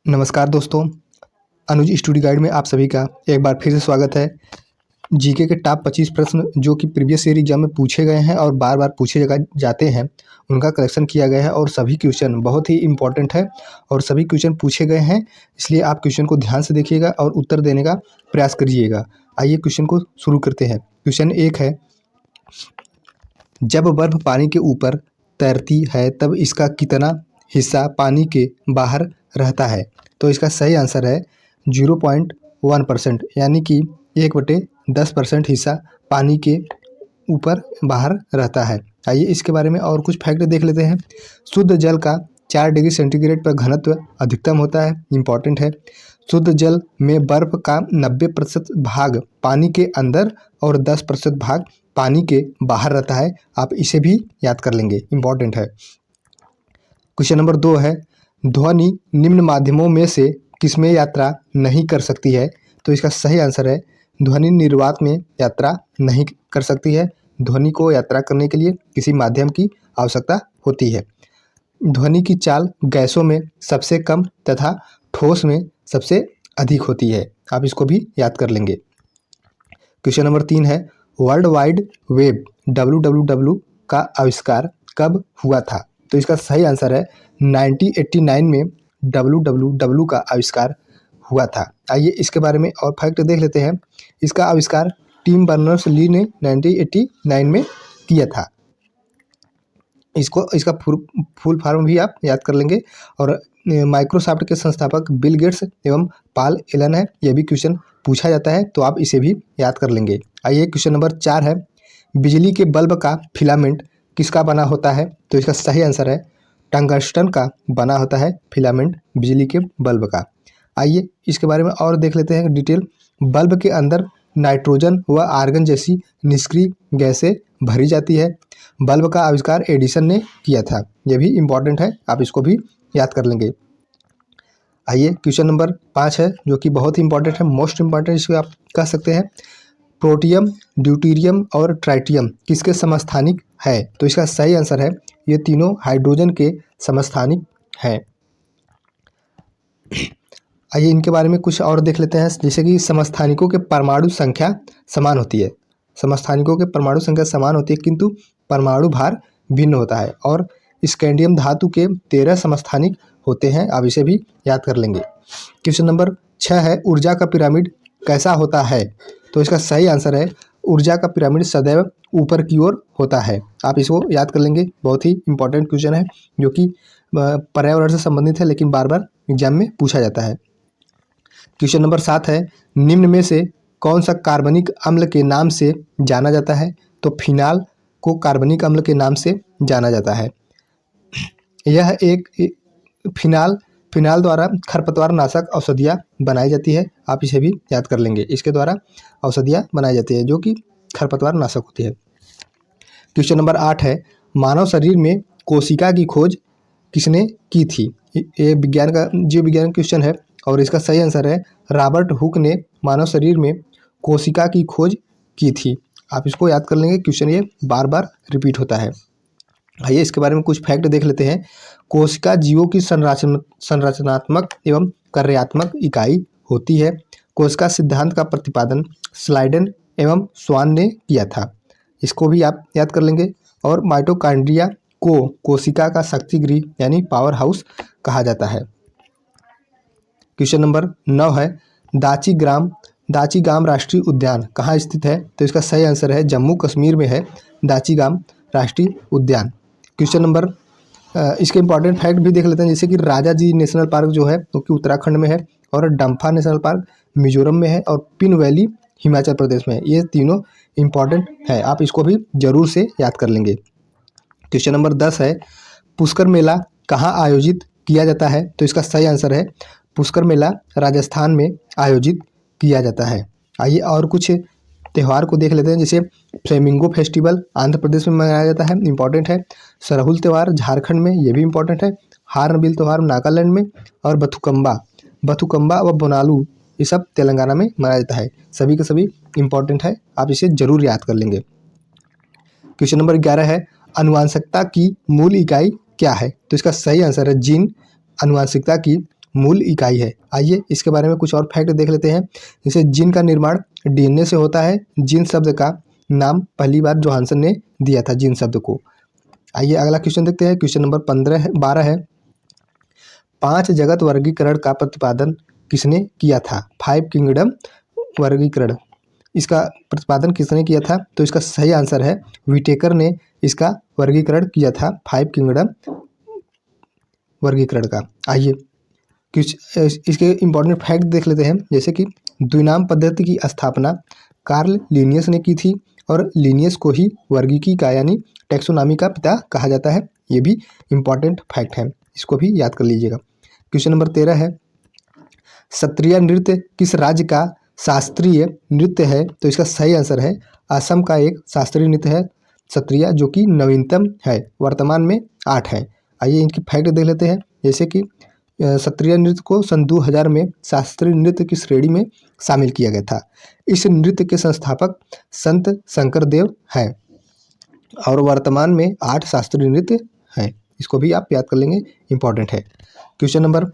नमस्कार दोस्तों, अनुज study guide में आप सभी का एक बार फिर से स्वागत है। जीके के टॉप 25 प्रश्न जो कि प्रीवियस ईयर एग्जाम में पूछे गए हैं और बार बार पूछे जाते हैं, उनका कलेक्शन किया गया है और सभी क्वेश्चन बहुत ही इंपॉर्टेंट है और सभी क्वेश्चन पूछे गए हैं। इसलिए आप क्वेश्चन को ध्यान से देखिएगा और उत्तर देने का प्रयास करिएगा। आइए क्वेश्चन को शुरू करते हैं। क्वेश्चन 1 है, जब बर्फ पानी के ऊपर तैरती है तब इसका कितना हिस्सा पानी के बाहर रहता है? तो इसका सही आंसर है 0.1%, यानी कि 1/10% हिस्सा पानी के ऊपर बाहर रहता है। आइए इसके बारे में और कुछ फैक्ट देख लेते हैं। शुद्ध जल का 4 डिग्री सेंटीग्रेड पर घनत्व अधिकतम होता है, इम्पॉर्टेंट है। शुद्ध जल में बर्फ का 90% भाग पानी के अंदर और 10% भाग पानी के बाहर रहता है। आप इसे भी याद कर लेंगे, इम्पॉर्टेंट है। क्वेश्चन नंबर 2 है, ध्वनि निम्न माध्यमों में से किसमें यात्रा नहीं कर सकती है? तो इसका सही आंसर है ध्वनि निर्वात में यात्रा नहीं कर सकती है। ध्वनि को यात्रा करने के लिए किसी माध्यम की आवश्यकता होती है। ध्वनि की चाल गैसों में सबसे कम तथा ठोस में सबसे अधिक होती है। आप इसको भी याद कर लेंगे। क्वेश्चन नंबर 3 है, वर्ल्ड वाइड वेब WWW का आविष्कार कब हुआ था? तो इसका सही आंसर है 1989 में WWW का आविष्कार हुआ था। आइए इसके बारे में और फैक्ट देख लेते हैं। इसका आविष्कार टिम बर्नर्स-ली ने 1989 में किया था। इसका फुल फॉर्म भी आप याद कर लेंगे। और माइक्रोसॉफ्ट के संस्थापक बिल गेट्स एवं पॉल एलन है। यह भी क्वेश्चन पूछा जाता है, तो आप इसे भी याद कर लेंगे। आइए क्वेश्चन नंबर 4 है, बिजली के बल्ब का फिलामेंट किसका बना होता है? तो इसका सही आंसर है टंगस्टन का बना होता है फिलामेंट बिजली के बल्ब का। आइए इसके बारे में और देख लेते हैं डिटेल। बल्ब के अंदर नाइट्रोजन व आर्गन जैसी निष्क्रिय गैसें भरी जाती है। बल्ब का आविष्कार एडिसन ने किया था। यह भी इम्पॉर्टेंट है, आप इसको भी याद कर लेंगे। आइए क्वेश्चन नंबर 5 है, जो कि बहुत ही इंपॉर्टेंट है, मोस्ट इंपॉर्टेंट इसको आप कह सकते हैं। प्रोटियम, ड्यूटेरियम और ट्राइटियम किसके समस्थानिक है? तो इसका सही आंसर है ये तीनों हाइड्रोजन के समस्थानिक हैं। आइए इनके बारे में कुछ और देख लेते हैं। जैसे कि समस्थानिकों के परमाणु संख्या समान होती है। समस्थानिकों के परमाणु संख्या समान होती है, किंतु परमाणु भार भिन्न होता है। और स्कैंडियम धातु के 13 समस्थानिक होते हैं। आप इसे भी याद कर लेंगे। क्वेश्चन नंबर 6 है, ऊर्जा का पिरामिड कैसा होता है? तो इसका सही आंसर है ऊर्जा का पिरामिड सदैव ऊपर की ओर होता है। आप इसको याद कर लेंगे। बहुत ही इंपॉर्टेंट क्वेश्चन है, जो कि पर्यावरण से संबंधित है, लेकिन बार बार एग्जाम में पूछा जाता है। क्वेश्चन नंबर 7 है, निम्न में से कौन सा कार्बनिक अम्ल के नाम से जाना जाता है? तो फिनाल को कार्बनिक अम्ल के नाम से जाना जाता है। यह एक फिनाल द्वारा खरपतवार नाशक औषधियाँ बनाई जाती है। आप इसे भी याद कर लेंगे। इसके द्वारा औषधियाँ बनाई जाती है जो कि खरपतवार नाशक होती है। क्वेश्चन नंबर 8 है, मानव शरीर में कोशिका की खोज किसने की थी? ये विज्ञान का जीव विज्ञान क्वेश्चन है और इसका सही आंसर है रॉबर्ट हुक ने मानव शरीर में कोशिका की खोज की थी। आप इसको याद कर लेंगे, क्वेश्चन ये बार बार रिपीट होता है। आइए इसके बारे में कुछ फैक्ट देख लेते हैं। कोशिका जीवों की संरचनात्मक एवं कार्यात्मक इकाई होती है। कोशिका सिद्धांत का प्रतिपादन स्लाइडन एवं स्वान ने किया था। इसको भी आप याद कर लेंगे। और माइटोकॉन्ड्रिया को कोशिका का शक्ति गृह यानी पावर हाउस कहा जाता है। क्वेश्चन नंबर 9 है, दाचीगाम राष्ट्रीय उद्यान कहाँ स्थित है? तो इसका सही आंसर है जम्मू कश्मीर में है दाचीगाम राष्ट्रीय उद्यान। क्वेश्चन नंबर इसके इंपॉर्टेंट फैक्ट भी देख लेते हैं। जैसे कि राजा जी नेशनल पार्क जो है वो कि उत्तराखंड में है, और डम्फा नेशनल पार्क मिजोरम में है, और पिन वैली हिमाचल प्रदेश में है। ये तीनों इंपॉर्टेंट है, आप इसको भी जरूर से याद कर लेंगे। क्वेश्चन नंबर 10 है, पुष्कर मेला कहाँ आयोजित किया जाता है? तो इसका सही आंसर है पुष्कर मेला राजस्थान में आयोजित किया जाता है। आइए और कुछ त्यौहार को देख लेते हैं। जैसे फ्लेमिंगो फेस्टिवल आंध्र प्रदेश में मनाया जाता है, इंपॉर्टेंट है। सरहुल त्यौहार झारखंड में, ये भी इंपॉर्टेंट है। हार्नबिल त्यौहार नागालैंड में, और बथुकम्बा व बोनालू ये सब तेलंगाना में मनाया जाता है। सभी के सभी इंपॉर्टेंट है, आप इसे जरूर याद कर लेंगे। क्वेश्चन नंबर 11 है, आनुवंशिकता की मूल इकाई क्या है? तो इसका सही आंसर है जीन। आनुवंशिकता की मूल इकाई है। आइए इसके बारे में कुछ और फैक्ट देख लेते हैं। जैसे जीन का निर्माण डीएनए से होता है। जीन शब्द का नाम पहली बार जोहानसन ने दिया था, जीन शब्द को। आइए अगला क्वेश्चन देखते हैं। क्वेश्चन नंबर 12 है, 5 जगत वर्गीकरण का प्रतिपादन किसने किया था? 5 किंगडम वर्गीकरण, इसका प्रतिपादन किसने किया था? तो इसका सही आंसर है विटेकर ने इसका वर्गीकरण किया था, 5 किंगडम वर्गीकरण का। आइए कुछ इसके इंपॉर्टेंट फैक्ट देख लेते हैं। जैसे कि द्विनाम पद्धति की स्थापना कार्ल लिनियस ने की थी, और लिनियस को ही वर्गीकी का यानी टैक्सोनॉमी का पिता कहा जाता है। ये भी इंपॉर्टेंट फैक्ट है, इसको भी याद कर लीजिएगा। क्वेश्चन नंबर 13 है, सत्रिया नृत्य किस राज्य का शास्त्रीय नृत्य है? तो इसका सही आंसर है असम का एक शास्त्रीय नृत्य है सत्रिया, जो कि नवीनतम है, वर्तमान में 8 है। आइए इनकी फैक्ट देख लेते हैं। जैसे कि सत्रिया नृत्य को सन 2000 में शास्त्रीय नृत्य की श्रेणी में शामिल किया गया था। इस नृत्य के संस्थापक संत शंकरदेव हैं, और वर्तमान में 8 शास्त्रीय नृत्य हैं। इसको भी आप याद कर लेंगे, इंपॉर्टेंट है। क्वेश्चन नंबर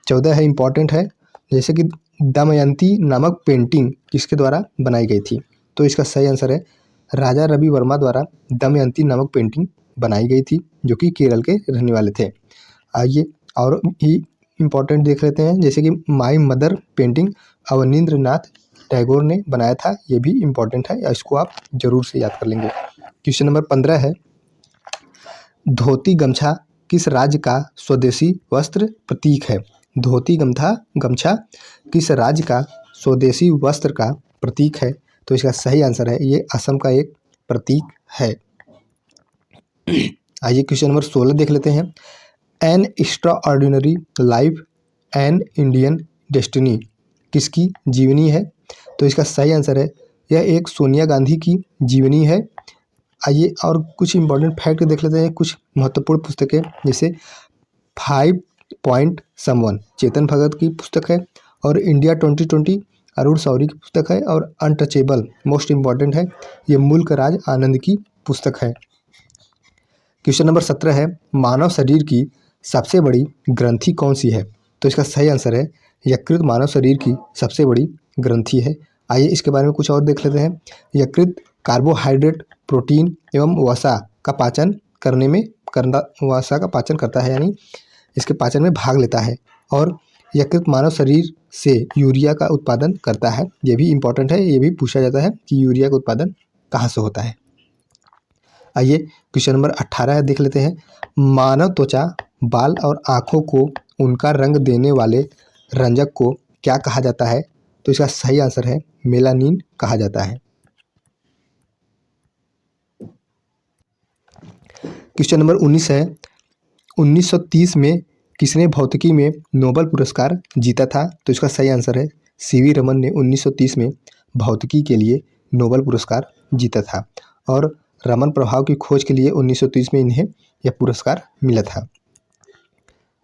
14 है, इंपॉर्टेंट है। जैसे कि दमयंती नामक पेंटिंग किसके द्वारा बनाई गई थी? तो इसका सही आंसर है राजा रवि वर्मा द्वारा दमयंती नामक पेंटिंग बनाई गई थी, जो कि केरल के रहने वाले थे। आइए और भी इम्पोर्टेंट देख लेते हैं। जैसे कि my mother painting Abanindranath Tagore ने बनाया था, ये भी इम्पोर्टेंट है, इसको आप जरूर से याद कर लेंगे। क्वेश्चन नंबर 15 है, धोती गमछा किस राज्य का स्वदेशी वस्त्र प्रतीक है? धोती गमछा किस राज्य का स्वदेशी वस्त्र का प्रतीक है? तो इसका सही आंसर है ये असम का एक प्रतीक है। आइए क्वेश्चन नंबर 16 देख लेते हैं। N extraordinary life an Indian destiny किसकी जीवनी है? तो इसका सही आंसर है यह एक सोनिया गांधी की जीवनी है। आइए और कुछ इंपॉर्टेंट फैक्ट देख लेते हैं, कुछ महत्वपूर्ण पुस्तकें। जैसे 5 पॉइंट समवन चेतन भगत की पुस्तक है, और इंडिया 2020 अरुण शौरी की पुस्तक है, और अनटचेबल मोस्ट इम्पॉर्टेंट है, ये मुल्क राज आनंद की पुस्तक है। क्वेश्चन नंबर 17 है, मानव शरीर की सबसे बड़ी ग्रंथि कौन सी है? तो इसका सही आंसर है यकृत मानव शरीर की सबसे बड़ी ग्रंथि है। आइए इसके बारे में कुछ और देख लेते हैं। यकृत कार्बोहाइड्रेट, प्रोटीन एवं वसा का पाचन करता है, यानी इसके पाचन में भाग लेता है, और यकृत मानव शरीर से यूरिया का उत्पादन करता है। ये भी इम्पोर्टेंट है, ये भी पूछा जाता है कि यूरिया का उत्पादन कहाँ से होता है। आइए क्वेश्चन नंबर 18 है, देख लेते हैं। मानव त्वचा, बाल और आँखों को उनका रंग देने वाले रंजक को क्या कहा जाता है? तो इसका सही आंसर है मेलानिन कहा जाता है। क्वेश्चन नंबर 19 है, 1930 में किसने भौतिकी में नोबेल पुरस्कार जीता था? तो इसका सही आंसर है सीवी रमन ने 1930 में भौतिकी के लिए नोबेल पुरस्कार जीता था, और रमन प्रभाव की खोज के लिए 1930 में इन्हें यह पुरस्कार मिला था।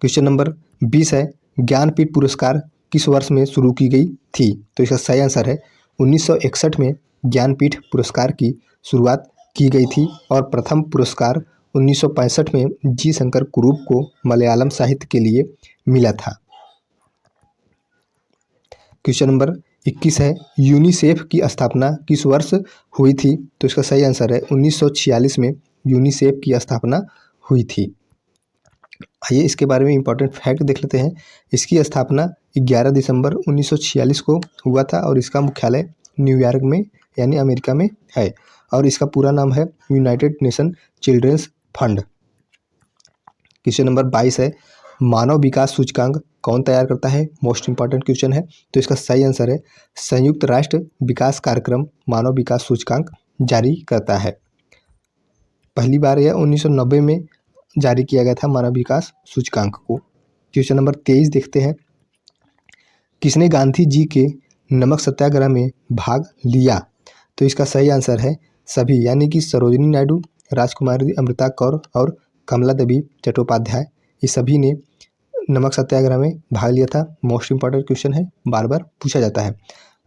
क्वेश्चन नंबर 20 है, ज्ञानपीठ पुरस्कार किस वर्ष में शुरू की गई थी? तो इसका सही आंसर है 1961 में ज्ञानपीठ पुरस्कार की शुरुआत की गई थी, और प्रथम पुरस्कार 1965 में जी शंकर कुरूप को मलयालम साहित्य के लिए मिला था। क्वेश्चन नंबर 21 है, यूनिसेफ की स्थापना किस वर्ष हुई थी? तो इसका सही आंसर है 1946 में यूनिसेफ की स्थापना हुई थी। आइए इसके बारे में इंपॉर्टेंट फैक्ट देख लेते हैं। इसकी स्थापना 11 दिसंबर 1946 को हुआ था, और इसका मुख्यालय न्यूयॉर्क में यानी अमेरिका में है, और इसका पूरा नाम है United Nation children's fund. Question number 22 है, मानव विकास सूचकांक कौन तैयार करता है? मोस्ट इंपॉर्टेंट क्वेश्चन है। तो इसका सही आंसर है संयुक्त राष्ट्र विकास कार्यक्रम मानव विकास सूचकांक जारी करता है। पहली बार यह 1990 में जारी किया गया था मानव विकास सूचकांक को। क्वेश्चन नंबर 23 देखते हैं, किसने गांधी जी के नमक सत्याग्रह में भाग लिया? तो इसका सही आंसर है सभी, यानी कि सरोजिनी नायडू, राजकुमारी अमृता कौर और कमला देवी चट्टोपाध्याय, ये सभी ने नमक सत्याग्रह में भाग लिया था। मोस्ट इंपॉर्टेंट क्वेश्चन है, बार बार पूछा जाता है।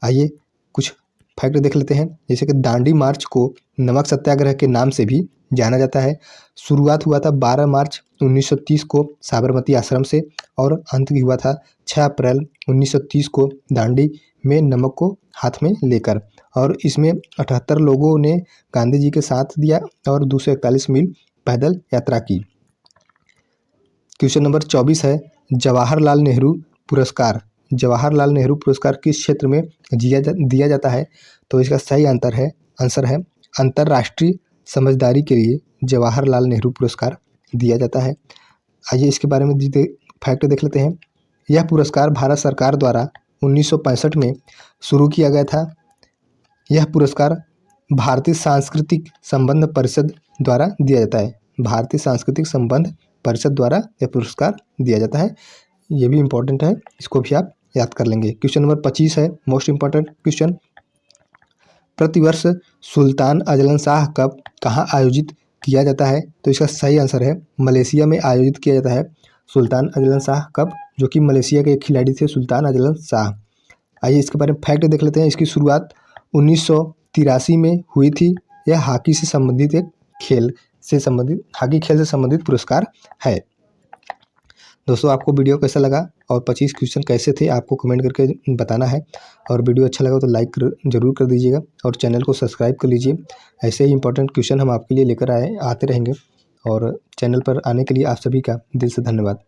आइए कुछ फैक्ट देख लेते हैं। जैसे कि दांडी मार्च को नमक सत्याग्रह के नाम से भी जाना जाता है। शुरुआत हुआ था 12 मार्च 1930 को साबरमती आश्रम से और अंत हुआ था 6 अप्रैल 1930 को दांडी में नमक को हाथ में लेकर। और इसमें 78 लोगों ने गांधी जी के साथ दिया और 241 मील पैदल यात्रा की। क्वेश्चन नंबर 24 है, जवाहरलाल नेहरू पुरस्कार। जवाहरलाल नेहरू पुरस्कार किस क्षेत्र में दिया जाता है? तो इसका सही आंसर है अंतर्राष्ट्रीय समझदारी के लिए जवाहरलाल नेहरू पुरस्कार दिया जाता है। आइए इसके बारे में फैक्ट देख लेते हैं। यह पुरस्कार भारत सरकार द्वारा 1965 में शुरू किया गया था। यह पुरस्कार भारतीय सांस्कृतिक संबंध परिषद द्वारा दिया जाता है। भारतीय सांस्कृतिक संबंध परिषद द्वारा यह पुरस्कार दिया जाता है। ये भी इम्पोर्टेंट है, इसको भी आप याद कर लेंगे। क्वेश्चन नंबर 25 है, मोस्ट इम्पोर्टेंट क्वेश्चन। प्रतिवर्ष सुल्तान अजलन शाह कप कहाँ आयोजित किया जाता है? तो इसका सही आंसर है मलेशिया में आयोजित किया जाता है सुल्तान अजलन शाह कप, जो कि मलेशिया के एक खिलाड़ी थे सुल्तान अजलन शाह। आइए इसके बारे में फैक्ट देख लेते हैं। इसकी शुरुआत 1983 में हुई थी। यह हॉकी से संबंधित एक हॉकी खेल से संबंधित पुरस्कार है। दोस्तों, आपको वीडियो कैसा लगा और 25 क्वेश्चन कैसे थे आपको कमेंट करके बताना है। और वीडियो अच्छा लगा तो लाइक जरूर कर दीजिएगा और चैनल को सब्सक्राइब कर लीजिए। ऐसे ही इंपॉर्टेंट क्वेश्चन हम आपके लिए लेकर आते रहेंगे। और चैनल पर आने के लिए आप सभी का दिल से धन्यवाद।